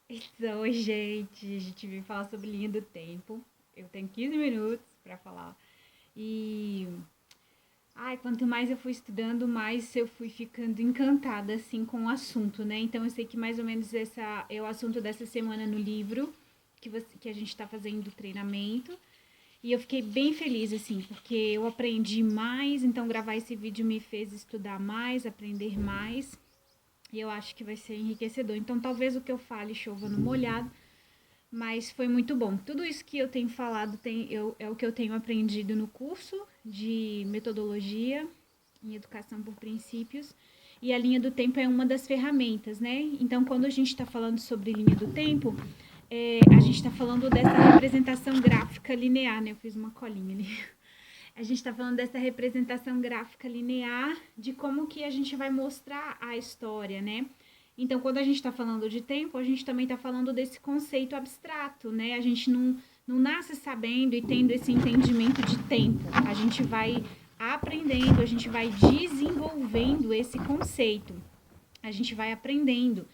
Então, oi, gente, a gente veio falar sobre linha do tempo. Eu tenho 15 minutos para falar. E, quanto mais eu fui estudando, mais eu fui ficando encantada, assim, com o assunto, né? Então, eu sei que mais ou menos esse é o assunto dessa semana no livro que a gente está fazendo treinamento. E eu fiquei bem feliz, assim, porque eu aprendi mais, então gravar esse vídeo me fez estudar mais, aprender mais. E eu acho que vai ser enriquecedor. Então, talvez o que eu fale chova no molhado, mas foi muito bom. Tudo isso que eu tenho falado é o que eu tenho aprendido no curso de metodologia em educação por princípios. E a linha do tempo é uma das ferramentas, né? Então, quando a gente está falando sobre linha do tempo, a gente está falando dessa representação gráfica linear, né? Eu fiz uma colinha ali. A gente está falando dessa representação gráfica linear de como que a gente vai mostrar a história, né? Então, quando a gente está falando de tempo, a gente também está falando desse conceito abstrato, né? A gente não nasce sabendo e tendo esse entendimento de tempo. A gente vai aprendendo, a gente vai desenvolvendo esse conceito. A gente vai aprendendo.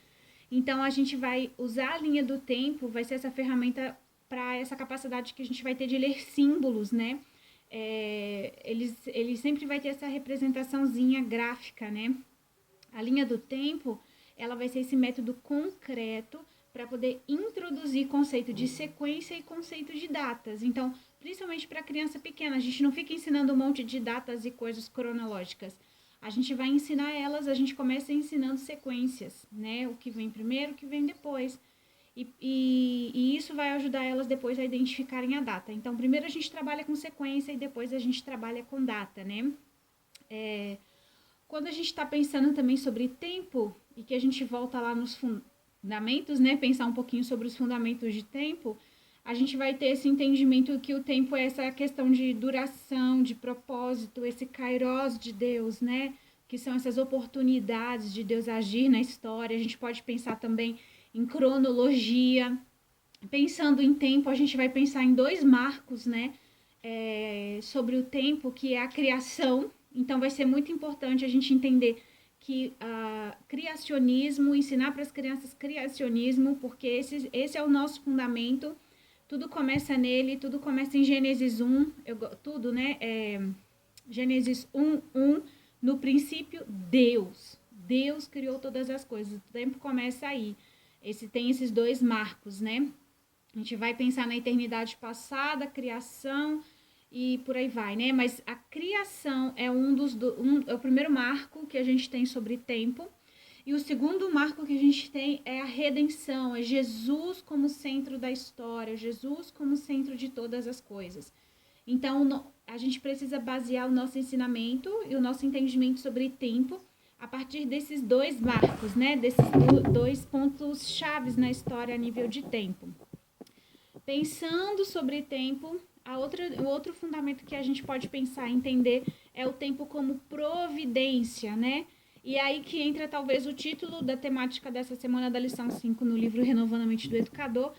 Então, a gente vai usar a linha do tempo, vai ser essa ferramenta para essa capacidade que a gente vai ter de ler símbolos, né? Ele sempre vai ter essa representaçãozinha gráfica, né? A linha do tempo, ela vai ser esse método concreto para poder introduzir conceito de sequência e conceito de datas. Então, principalmente para criança pequena, a gente não fica ensinando um monte de datas e coisas cronológicas. A gente vai ensinar elas, a gente começa ensinando sequências, né? O que vem primeiro, o que vem depois. E isso vai ajudar elas depois a identificarem a data. Então, primeiro a gente trabalha com sequência e depois a gente trabalha com data, né? Quando a gente está pensando também sobre tempo e que a gente volta lá nos fundamentos, né? Pensar um pouquinho sobre os fundamentos de tempo, a gente vai ter esse entendimento que o tempo é essa questão de duração, de propósito, esse kairos de Deus, né? Que são essas oportunidades de Deus agir na história. A gente pode pensar também em cronologia. Pensando em tempo, a gente vai pensar em dois marcos, né? Sobre o tempo, que é a criação. Então, vai ser muito importante a gente entender que criacionismo, ensinar para as crianças criacionismo, porque esse é o nosso fundamento. Tudo começa nele, tudo começa em Gênesis 1, tudo, né? Gênesis 1, no princípio, Deus. Deus criou todas as coisas. O tempo começa aí. Tem esses dois marcos, né? A gente vai pensar na eternidade passada, criação e por aí vai, né? Mas a criação é é o primeiro marco que a gente tem sobre tempo. E o segundo marco que a gente tem é a redenção, é Jesus como centro da história, Jesus como centro de todas as coisas. Então, a gente precisa basear o nosso ensinamento e o nosso entendimento sobre tempo a partir desses dois marcos, né? Desses dois pontos chaves na história a nível de tempo. Pensando sobre tempo, o outro fundamento que a gente pode pensar e entender é o tempo como providência, né? E aí que entra talvez o título da temática dessa semana da lição 5 no livro Renovando a Mente do Educador,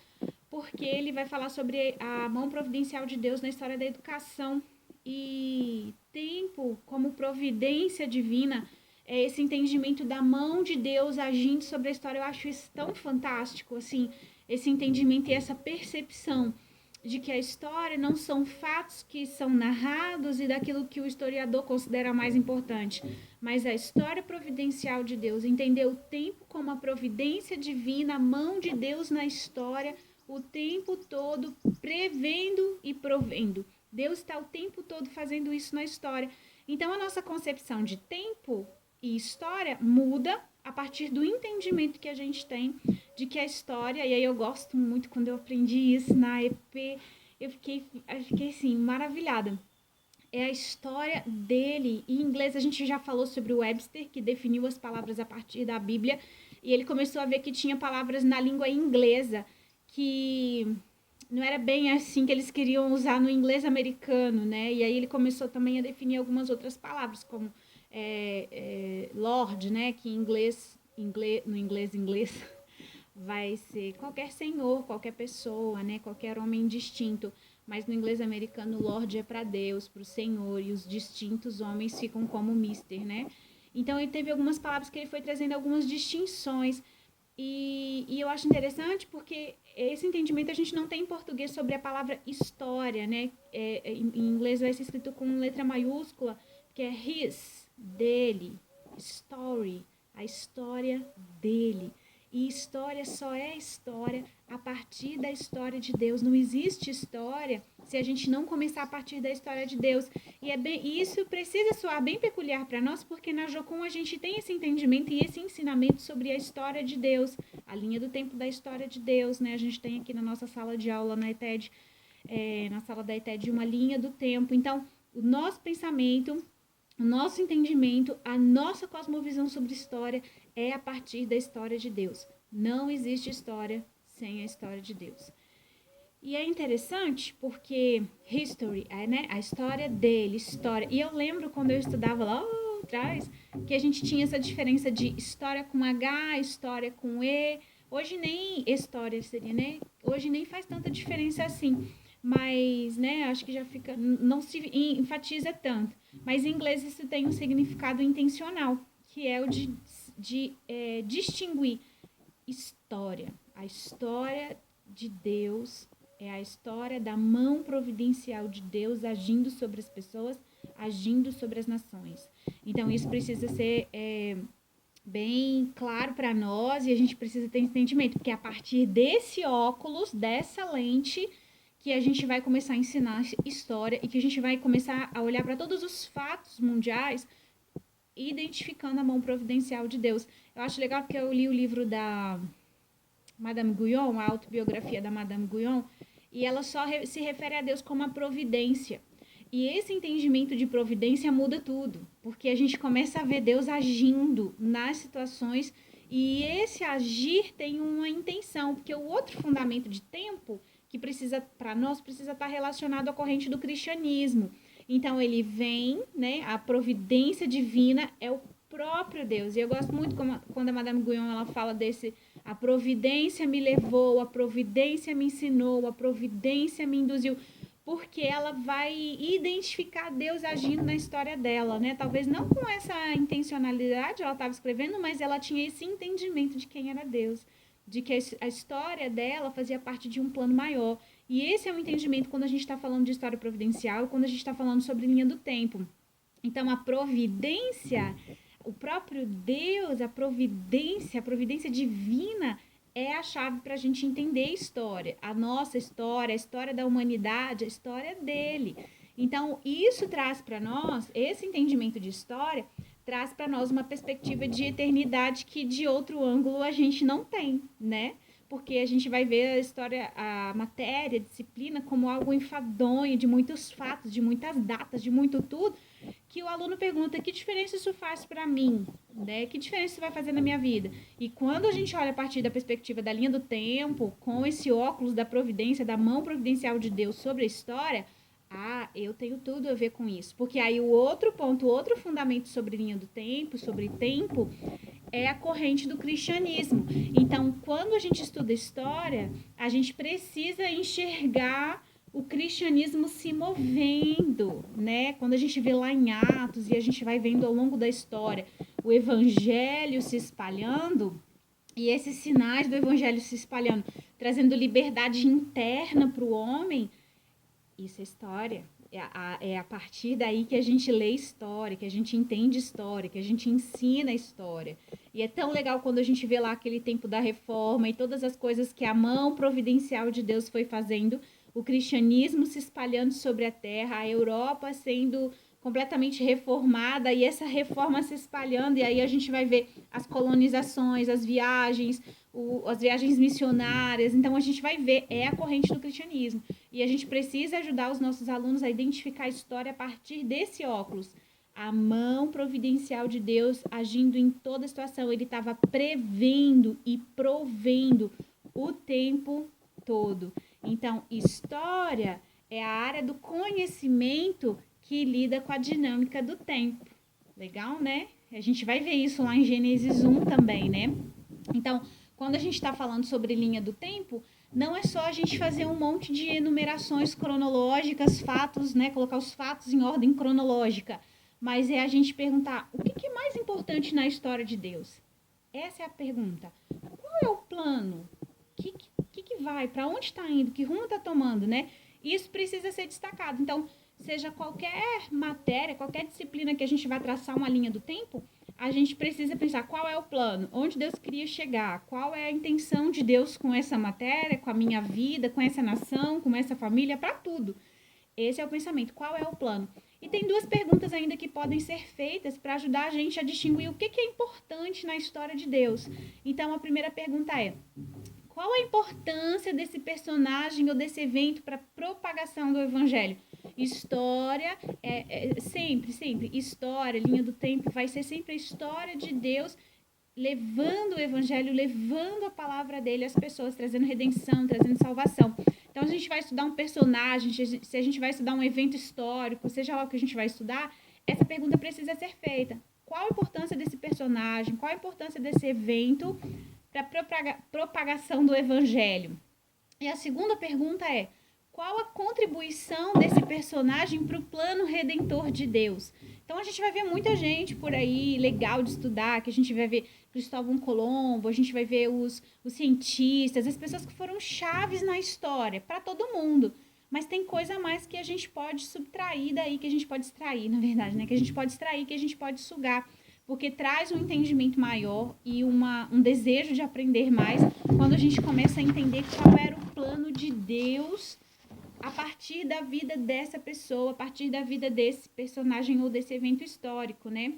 porque ele vai falar sobre a mão providencial de Deus na história da educação. E tempo como providência divina é esse entendimento da mão de Deus agindo sobre a história. Eu acho isso tão fantástico, assim, esse entendimento e essa percepção de que a história não são fatos que são narrados e daquilo que o historiador considera mais importante, mas a história providencial de Deus, entender o tempo como a providência divina, a mão de Deus na história, o tempo todo prevendo e provendo. Deus está o tempo todo fazendo isso na história. Então, a nossa concepção de tempo e história muda a partir do entendimento que a gente tem de que a história, e aí eu gosto muito quando eu aprendi isso na EP, eu fiquei assim, maravilhada. É a história dele. Em inglês, a gente já falou sobre o Webster, que definiu as palavras a partir da Bíblia, e ele começou a ver que tinha palavras na língua inglesa que não era bem assim que eles queriam usar no inglês americano, né? E aí ele começou também a definir algumas outras palavras, como Lord, né? Que em inglês vai ser qualquer senhor, qualquer pessoa, né? Qualquer homem distinto. Mas no inglês americano, Lord é para Deus, para o Senhor, e os distintos homens ficam como Mister, né? Então ele teve algumas palavras que ele foi trazendo algumas distinções. E eu acho interessante porque esse entendimento a gente não tem em português sobre a palavra história, né? Em inglês vai ser escrito com letra maiúscula, que é his, dele, story, a história dele. E história só é história a partir da história de Deus. Não existe história se a gente não começar a partir da história de Deus. E isso precisa soar bem peculiar para nós, porque na Jocum a gente tem esse entendimento e esse ensinamento sobre a história de Deus, a linha do tempo da história de Deus, né? A gente tem aqui na nossa sala de aula na ETED, na sala da ETED, uma linha do tempo. Então, o nosso pensamento, o nosso entendimento, a nossa cosmovisão sobre história é a partir da história de Deus. Não existe história sem a história de Deus. E é interessante porque history, né? A história dele, história. E eu lembro quando eu estudava lá atrás que a gente tinha essa diferença de história com H, história com E. Hoje nem história seria, né? Hoje nem faz tanta diferença assim. Mas, né, acho que já fica, não se enfatiza tanto. Mas em inglês isso tem um significado intencional, que é o de distinguir história. A história de Deus é a história da mão providencial de Deus agindo sobre as pessoas, agindo sobre as nações. Então, isso precisa ser bem claro para nós e a gente precisa ter entendimento, porque é a partir desse óculos, dessa lente, que a gente vai começar a ensinar história e que a gente vai começar a olhar para todos os fatos mundiais, identificando a mão providencial de Deus. Eu acho legal porque eu li o livro da Madame Guyon, a autobiografia da Madame Guyon, e ela só se refere a Deus como a providência. E esse entendimento de providência muda tudo, porque a gente começa a ver Deus agindo nas situações e esse agir tem uma intenção, porque o outro fundamento de tempo que precisa para nós precisa estar relacionado à corrente do cristianismo. Então ele vem, né, a providência divina é o próprio Deus. E eu gosto muito quando a Madame Guyon ela fala desse a providência me levou, a providência me ensinou, a providência me induziu, porque ela vai identificar Deus agindo na história dela, né? Talvez não com essa intencionalidade ela estava escrevendo, mas ela tinha esse entendimento de quem era Deus, de que a história dela fazia parte de um plano maior. E esse é o entendimento quando a gente está falando de história providencial, quando a gente está falando sobre linha do tempo. Então, a providência, o próprio Deus, a providência divina é a chave para a gente entender a história. A nossa história, a história da humanidade, a história dele. Então, isso traz para nós, esse entendimento de história, traz para nós uma perspectiva de eternidade que de outro ângulo a gente não tem, né? Porque a gente vai ver a história, a matéria, a disciplina como algo enfadonho, de muitos fatos, de muitas datas, de muito tudo, que o aluno pergunta, que diferença isso faz para mim? Né? Que diferença isso vai fazer na minha vida? E quando a gente olha a partir da perspectiva da linha do tempo, com esse óculos da providência, da mão providencial de Deus sobre a história, eu tenho tudo a ver com isso. Porque aí o outro ponto, o outro fundamento sobre linha do tempo, sobre tempo, é a corrente do cristianismo. Então, quando a gente estuda história, a gente precisa enxergar o cristianismo se movendo, né? Quando a gente vê lá em Atos e a gente vai vendo ao longo da história o evangelho se espalhando, e esses sinais do evangelho se espalhando, trazendo liberdade interna para o homem, isso é história. É a partir daí que a gente lê história, que a gente entende história, que a gente ensina história. E é tão legal quando a gente vê lá aquele tempo da reforma e todas as coisas que a mão providencial de Deus foi fazendo, o cristianismo se espalhando sobre a terra, a Europa sendo completamente reformada e essa reforma se espalhando, e aí a gente vai ver as colonizações, as viagens missionárias. Então a gente vai ver, é a corrente do cristianismo. E a gente precisa ajudar os nossos alunos a identificar a história a partir desse óculos. A mão providencial de Deus agindo em toda a situação. Ele estava prevendo e provendo o tempo todo. Então, história é a área do conhecimento que lida com a dinâmica do tempo. Legal, né? A gente vai ver isso lá em Gênesis 1 também, né? Então, quando a gente está falando sobre linha do tempo, não é só a gente fazer um monte de enumerações cronológicas, fatos, né? Colocar os fatos em ordem cronológica. Mas é a gente perguntar, o que é mais importante na história de Deus? Essa é a pergunta. Qual é o plano? Que vai? Para onde está indo? Que rumo está tomando, né? Isso precisa ser destacado. Então, seja qualquer matéria, qualquer disciplina que a gente vai traçar uma linha do tempo, a gente precisa pensar qual é o plano, onde Deus queria chegar, qual é a intenção de Deus com essa matéria, com a minha vida, com essa nação, com essa família, para tudo. Esse é o pensamento, qual é o plano? E tem duas perguntas ainda que podem ser feitas para ajudar a gente a distinguir o que é importante na história de Deus. Então, a primeira pergunta é: qual a importância desse personagem ou desse evento para a propagação do evangelho? História, sempre, história, linha do tempo, vai ser sempre a história de Deus levando o evangelho, levando a palavra dele às pessoas, trazendo redenção, trazendo salvação. Então, se a gente vai estudar um personagem, se a gente vai estudar um evento histórico, seja lá o que a gente vai estudar, essa pergunta precisa ser feita. Qual a importância desse personagem? Qual a importância desse evento para a propagação do evangelho? E a segunda pergunta é: qual a contribuição desse personagem para o plano redentor de Deus? Então a gente vai ver muita gente por aí legal de estudar, que a gente vai ver Cristóvão Colombo, a gente vai ver os cientistas, as pessoas que foram chaves na história, para todo mundo. Mas tem coisa a mais que a gente pode subtrair daí, que a gente pode extrair, na verdade, né? Que a gente pode extrair, que a gente pode sugar, porque traz um entendimento maior e um desejo de aprender mais quando a gente começa a entender qual era o plano de Deus a partir da vida dessa pessoa, a partir da vida desse personagem ou desse evento histórico, né?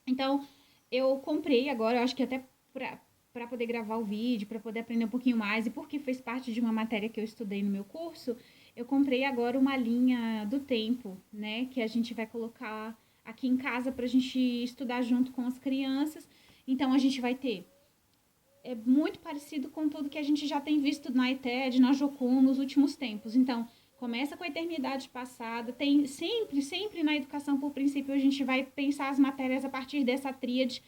Então, eu comprei agora, eu acho que até para poder gravar o vídeo, para poder aprender um pouquinho mais, e porque fez parte de uma matéria que eu estudei no meu curso, eu comprei agora uma linha do tempo, né? Que a gente vai colocar aqui em casa para a gente estudar junto com as crianças. Então, a gente vai ter muito parecido com tudo que a gente já tem visto na ETED, na Jocum, nos últimos tempos. Então, começa com a eternidade passada, tem sempre na educação por princípio a gente vai pensar as matérias a partir dessa tríade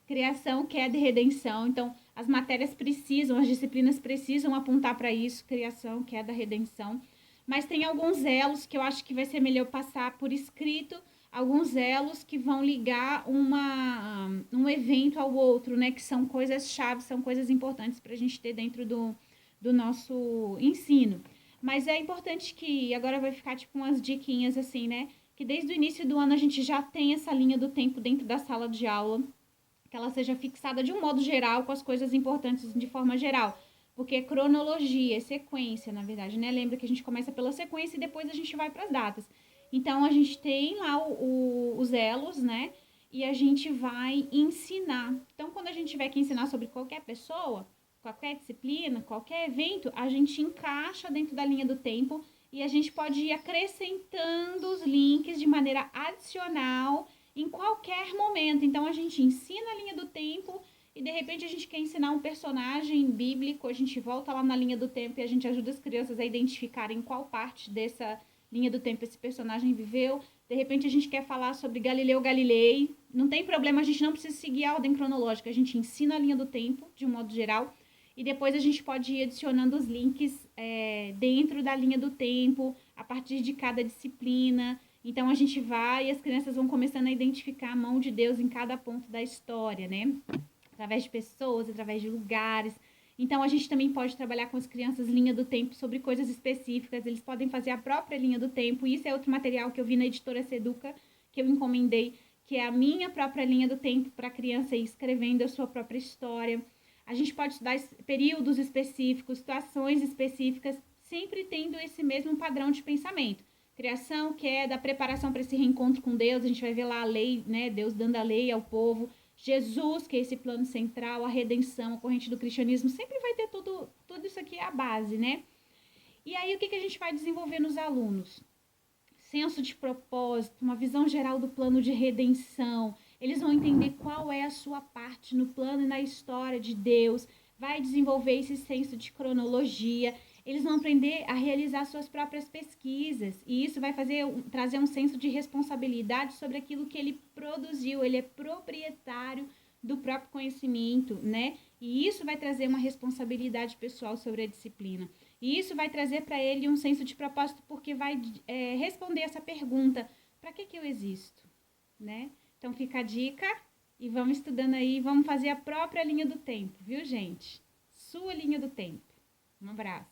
criação, queda e redenção. Então, as matérias precisam, as disciplinas precisam apontar para isso, criação, queda, redenção. Mas tem alguns elos que eu acho que vai ser melhor passar por escrito, alguns elos que vão ligar um evento ao outro, né? Que são coisas-chave, são coisas importantes para a gente ter dentro do nosso ensino. Mas é importante que, agora vai ficar tipo umas diquinhas assim, né? Que desde o início do ano a gente já tem essa linha do tempo dentro da sala de aula, que ela seja fixada de um modo geral, com as coisas importantes de forma geral. Porque é cronologia, é sequência, na verdade, né? Lembra que a gente começa pela sequência e depois a gente vai para as datas. Então, a gente tem lá os elos, né? E a gente vai ensinar. Então, quando a gente tiver que ensinar sobre qualquer pessoa, qualquer disciplina, qualquer evento, a gente encaixa dentro da linha do tempo e a gente pode ir acrescentando os links de maneira adicional em qualquer momento. Então, a gente ensina a linha do tempo e, de repente, a gente quer ensinar um personagem bíblico, a gente volta lá na linha do tempo e a gente ajuda as crianças a identificarem qual parte dessa linha do tempo esse personagem viveu. De repente, a gente quer falar sobre Galileu Galilei. Não tem problema, a gente não precisa seguir a ordem cronológica. A gente ensina a linha do tempo, de um modo geral, e depois a gente pode ir adicionando os links dentro da linha do tempo, a partir de cada disciplina. Então, a gente vai e as crianças vão começando a identificar a mão de Deus em cada ponto da história, né? Através de pessoas, através de lugares. Então, a gente também pode trabalhar com as crianças linha do tempo sobre coisas específicas. Eles podem fazer a própria linha do tempo. Isso é outro material que eu vi na editora Seduca, que eu encomendei, que é a minha própria linha do tempo para a criança ir escrevendo a sua própria história. A gente pode estudar períodos específicos, situações específicas, sempre tendo esse mesmo padrão de pensamento. Criação, queda, preparação para esse reencontro com Deus. A gente vai ver lá a lei, né? Deus dando a lei ao povo. Jesus, que é esse plano central, a redenção, a corrente do cristianismo, sempre vai ter tudo isso aqui é a base, né? E aí, o que a gente vai desenvolver nos alunos? Senso de propósito, uma visão geral do plano de redenção. Eles vão entender qual é a sua parte no plano e na história de Deus. Vai desenvolver esse senso de cronologia. Eles vão aprender a realizar suas próprias pesquisas. E isso vai trazer um senso de responsabilidade sobre aquilo que ele produziu. Ele é proprietário do próprio conhecimento, né? E isso vai trazer uma responsabilidade pessoal sobre a disciplina. E isso vai trazer para ele um senso de propósito, porque vai responder essa pergunta: para que eu existo? Né? Então, fica a dica, e vamos estudando aí, vamos fazer a própria linha do tempo, viu, gente? Sua linha do tempo. Um abraço.